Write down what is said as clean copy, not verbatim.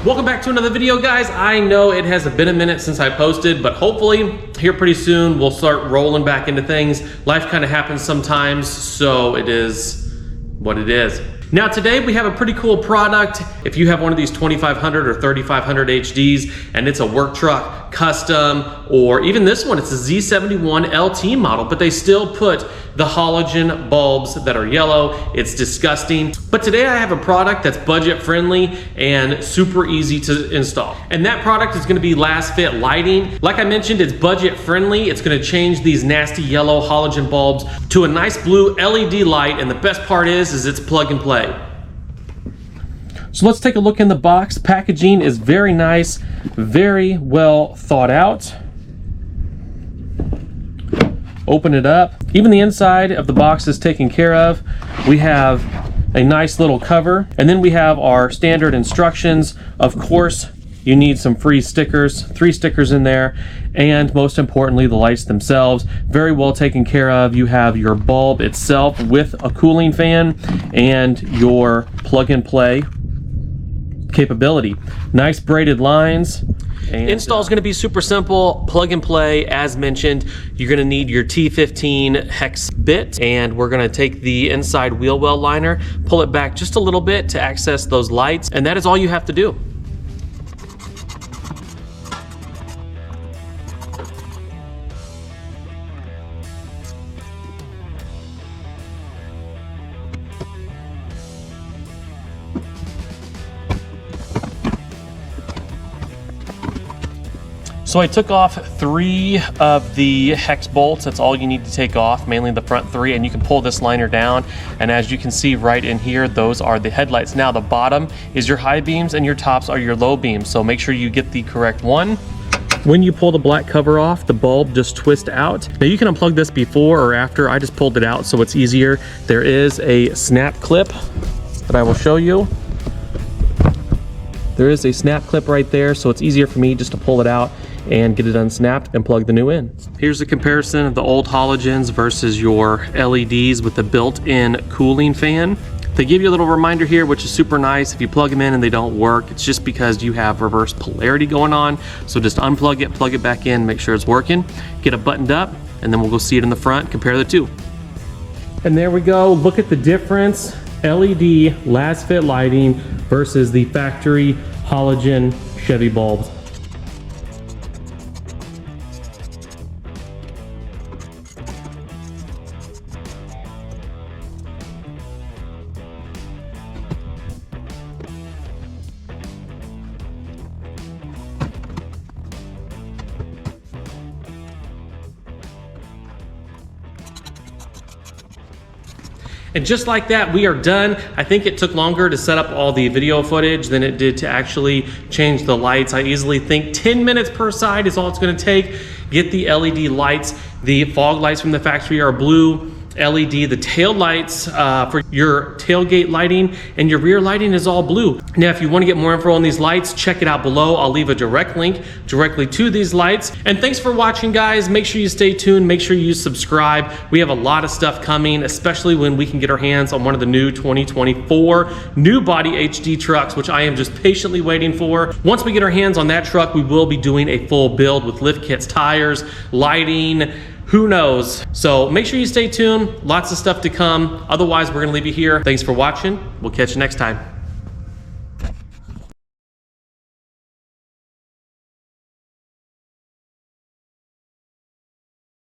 Welcome back to another video, guys. I know it has been a minute since I posted, but hopefully here pretty soon we'll start rolling back into things. Life kind of happens sometimes, so it is what it is. Now today we have a pretty cool product. If you have one of these 2500 or 3500 HDs and it's a work truck, custom, or even this one, it's a Z71 LT model, but they still put the halogen bulbs that are yellow. It's disgusting. But today I have a product that's budget friendly and super easy to install. And that product is gonna be Lasfit lighting. Like I mentioned, it's budget friendly. It's gonna change these nasty yellow halogen bulbs to a nice blue LED light. And the best part is it's plug and play. So let's take a look in the box. Packaging is very nice, very well thought out. Open it up. Even the inside of the box is taken care of. We have a nice little cover, and then we have our standard instructions. Of course, you need some free stickers, 3 stickers in there, and most importantly, the lights themselves, very well taken care of. You have your bulb itself with a cooling fan and your plug and play capability. Nice braided lines. Install is going to be super simple, plug and play. As mentioned, you're going to need your T15 hex bit, and we're going to take the inside wheel well liner, pull it back just a little bit to access those lights, and that is all you have to do. So I took off 3 of the hex bolts. That's all you need to take off, mainly the front 3, and you can pull this liner down. And as you can see right in here, those are the headlights. Now the bottom is your high beams and your tops are your low beams. So make sure you get the correct one. When you pull the black cover off, the bulb just twists out. Now you can unplug this before or after. I just pulled it out so it's easier. There is a snap clip that I will show you. There is a snap clip right there, so it's easier for me just to pull it out and get it unsnapped and plug the new in. Here's a comparison of the old halogens versus your LEDs with the built-in cooling fan. They give you a little reminder here, which is super nice. If you plug them in and they don't work, it's just because you have reverse polarity going on. So just unplug it, plug it back in, make sure it's working, get it buttoned up, and then we'll go see it in the front, compare the two. And there we go, look at the difference. LED Lasfit lighting versus the factory halogen Chevy bulbs. And just like that, we are done. I think it took longer to set up all the video footage than it did to actually change the lights. I easily think 10 minutes per side is all it's gonna take. Get the LED lights. The fog lights from the factory are blue LED. The tail lights for your tailgate lighting and your rear lighting is all blue. Now, if you want to get more info on these lights, check it out below. I'll leave a direct link directly to these lights. And thanks for watching, guys. Make sure you stay tuned. Make sure you subscribe. We have a lot of stuff coming, especially when we can get our hands on one of the new 2024 new body HD trucks, which I am just patiently waiting for. Once we get our hands on that truck, we will be doing a full build with lift kits, tires, lighting, who knows? So make sure you stay tuned. Lots of stuff to come. Otherwise, we're gonna leave you here. Thanks for watching. We'll catch you next time.